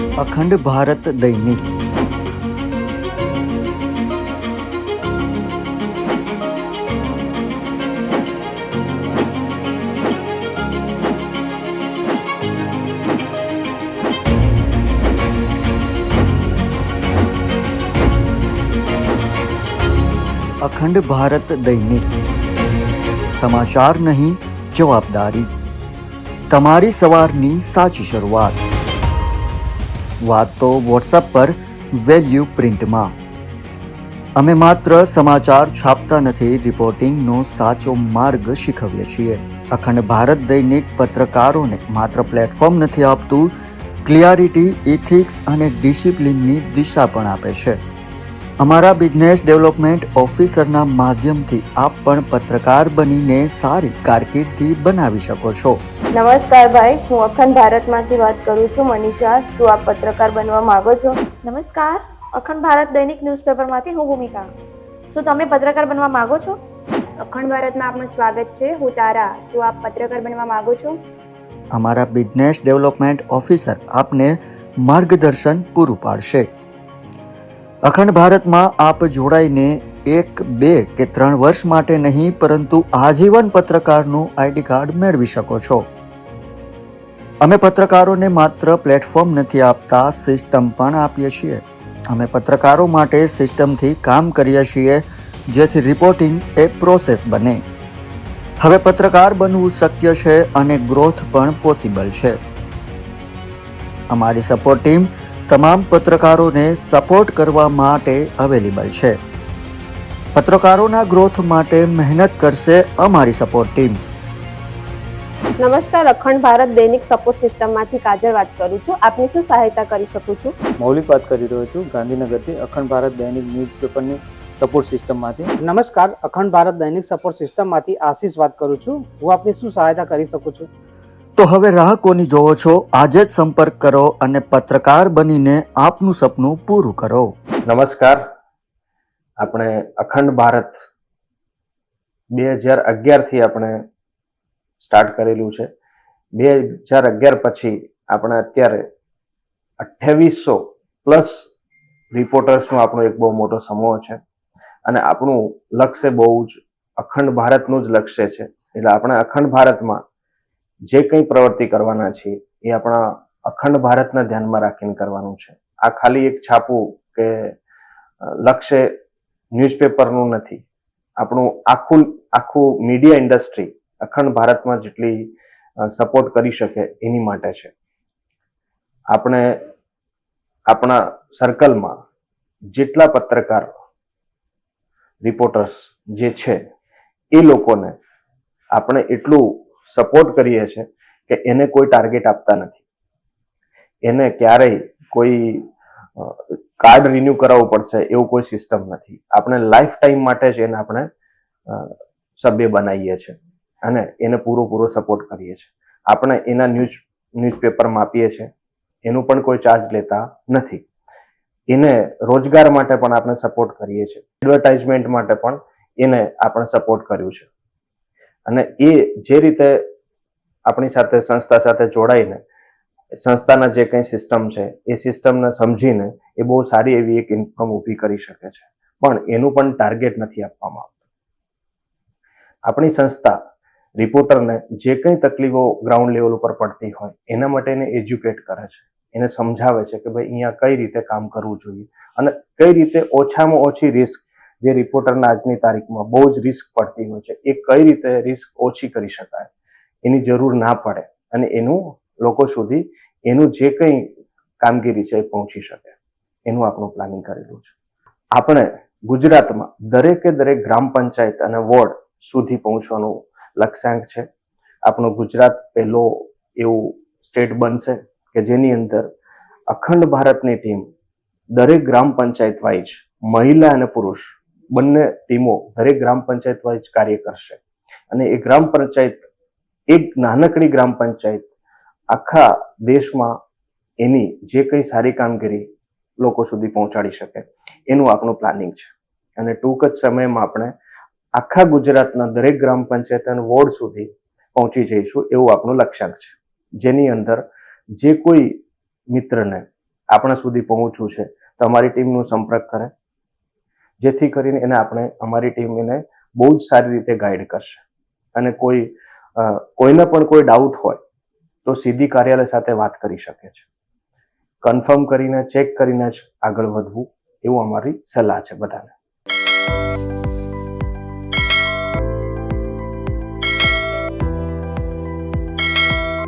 અખંડ ભારત દૈનિક અખંડ ભારત દૈનિક સમાચાર નહીં જવાબદારી તમારી સવારની સાચી શરૂઆત વાત તો વોટ્સએપ પર વેલ્યુ પ્રિન્ટમાં અમે માત્ર સમાચાર છાપતા નથી, રિપોર્ટિંગનો સાચો માર્ગ શીખવીએ છીએ. અખંડ ભારત દૈનિક પત્રકારોને માત્ર પ્લેટફોર્મ નથી આપતું, ક્લિયરિટી, ઇથિક્સ અને ડિસિપ્લિનની દિશા પણ આપે છે. અમારા બિઝનેસ ડેવલપમેન્ટ ઓફિસરના માધ્યમથી આપ પણ પત્રકાર બનીને સારી કારકિર્દી બનાવી શકો છો. નમસ્કાર ભાઈ, હું અખંડ ભારતમાંથી વાત કરું છું, મનીષા. શું આપ પત્રકાર બનવા માંગો છો? નમસ્કાર, અખંડ ભારત દૈનિક ન્યૂઝપેપરમાંથી હું ભૂમિકા. શું તમે પત્રકાર બનવા માંગો છો? અખંડ ભારતમાં આપનું સ્વાગત છે. હું તારા. શું આપ પત્રકાર બનવા માંગો છો? અમારા બિઝનેસ ડેવલપમેન્ટ ઓફિસર આપને માર્ગદર્શન પૂરું પાડશે. અખંડ ભારતમાં આપ જોડાઈને 1, 2 કે 3 વર્ષ માટે નહીં, પરંતુ આજીવન પત્રકારનું આઈડી કાર્ડ મેળવી શકો છો. અમે પત્રકારોને માત્ર પ્લેટફોર્મ નથી આપતા, સિસ્ટમ પણ આપીએ છીએ. અમે પત્રકારો માટે સિસ્ટમથી કામ કરીએ છીએ, જેથી રિપોર્ટિંગ એ પ્રોસેસ બને. હવે પત્રકાર બનવું શક્ય છે અને ગ્રોથ પણ પોસિબલ છે. અમારી સપોર્ટ ટીમ તમામ પત્રકારોને સપોર્ટ કરવા માટે અવેલેબલ છે. પત્રકારોના ગ્રોથ માટે મહેનત કરશે અમારી સપોર્ટ ટીમ. નમસ્કાર, અખંડ ભારત દૈનિક સપોર્ટ સિસ્ટમમાંથી કાજલ વાત કરું છું. આપની શું સહાયતા કરી શકું છું? મૌલિક વાત કરી રહ્યો છું, ગાંધીનગરથી અખંડ ભારત દૈનિક ન્યૂઝપેપરની સપોર્ટ સિસ્ટમમાંથી. નમસ્કાર, અખંડ ભારત દૈનિક સપોર્ટ સિસ્ટમમાંથી આશીષ વાત કરું છું. હું આપની શું સહાયતા કરી શકું છું? તો હવે રાહ કોની જોવો છો? આજે જ સંપર્ક કરો અને પત્રકાર બનીને આપનું સપનું પૂરું કરો. નમસ્કાર, આપણે અખંડ ભારત 2011 થી આપણે સ્ટાર્ટ કરેલું છે. 2011 પછી આપણે અત્યારે 2800 પ્લસ રિપોર્ટર્સનો આપણો એક બહુ મોટો સમૂહ છે અને આપણું લક્ષ્ય બહુ જ અખંડ ભારતનું જ લક્ષ્ય છે. એટલે આપણે અખંડ ભારતમાં જે કંઈ પ્રવૃત્તિ કરવાના છીએ એ આપણા અખંડ ભારતના ધ્યાનમાં રાખીને કરવાનું છે. આ ખાલી એક છાપવું કે લક્ષ્ય ન્યૂઝપેપરનું નથી. આપણું આખું મીડિયા ઇન્ડસ્ટ્રી અખંડ ભારતમાં જેટલી સપોર્ટ કરી શકે એની માટે છે. આપણે આપણા સર્કલમાં જેટલા પત્રકાર રિપોર્ટર્સ જે છે એ લોકોને આપણે એટલું સપોર્ટ કરીએ છીએ કે એને કોઈ ટાર્ગેટ આપતા નથી. એને ક્યારેય કોઈ કાર્ડ રિન્યુ કરાવવું પડશે એવું કોઈ સિસ્ટમ નથી. આપણે લાઈફ ટાઈમ માટે જ એને આપણે સભ્ય બનાવીએ છીએ અને એને પૂરો સપોર્ટ કરીએ છીએ. આપણે એના ન્યૂઝપેપરમાં આપીએ છીએ, એનું પણ કોઈ ચાર્જ લેતા નથી. એને રોજગાર માટે પણ આપણે સપોર્ટ કરીએ છીએ, એડવર્ટાઇઝમેન્ટ માટે પણ એને આપણે સપોર્ટ કર્યું છે. અને એ જે રીતે આપણી સાથે સંસ્થા સાથે જોડાઈને સંસ્થાના જે કંઈ સિસ્ટમ છે એ સિસ્ટમને સમજીને એ બહુ સારી એવી એક ઇન્કમ ઊભી કરી શકે છે, પણ એનું પણ ટાર્ગેટ નથી આપવામાં આવતું. આપણી સંસ્થા રિપોર્ટરને જે કંઈ તકલીફો ગ્રાઉન્ડ લેવલ ઉપર પડતી હોય એના માટે એને એજ્યુકેટ કરે છે, એને સમજાવે છે કે ભાઈ અહીંયા કઈ રીતે કામ કરવું જોઈએ અને કઈ રીતે ઓછામાં ઓછી રિસ્ક, જે રિપોર્ટરના આજની તારીખમાં બહુ જ રિસ્ક પડતી હોય છે, એ કઈ રીતે રિસ્ક ઓછી કરી શકાય, એની જરૂર ના પડે અને એનું લોકો સુધી એનું જે કંઈ કામગીરી છે એ પહોંચી શકે, એનું આપણું પ્લાનિંગ કરેલું છે. આપણે ગુજરાતમાં દરેકે દરેક ગ્રામ પંચાયત અને વોર્ડ સુધી પહોંચવાનું લક્ષ્યાંક છે. આપણું ગુજરાત પહેલો એવું સ્ટેટ બનશે કે જેની અંદર અખંડ ભારતની ટીમ દરેક ગ્રામ પંચાયત વાઇઝ મહિલા અને પુરુષ બંને ટીમો દરેક ગ્રામ પંચાયત વાઇઝ કાર્ય કરશે અને એ ગ્રામ પંચાયત, એક નાનકડી ગ્રામ પંચાયત આખા દેશમાં એની જે કંઈ સારી કામગીરી લોકો સુધી પહોંચાડી શકે એનું આપણું પ્લાનિંગ છે. અને ટૂંક જ સમયમાં આપણે આખા ગુજરાતના દરેક ગ્રામ પંચાયત અને વોર્ડ સુધી પહોંચી જઈશું એવું આપણું લક્ષ્યાંક છે, જેની અંદર જે કોઈ મિત્રને આપણા સુધી પહોંચવું છે તો અમારી ટીમનો સંપર્ક કરે, જેથી કરીને એને આપણે અમારી ટીમ એને બહુ જ સારી રીતે ગાઈડ કરશે. અને કોઈને પણ કોઈ ડાઉટ હોય તો સીધી કાર્યાલય સાથે વાત કરી શકે છે. કન્ફર્મ કરીને ચેક કરીને જ આગળ વધવું એવું અમારી સલાહ છે બધાને.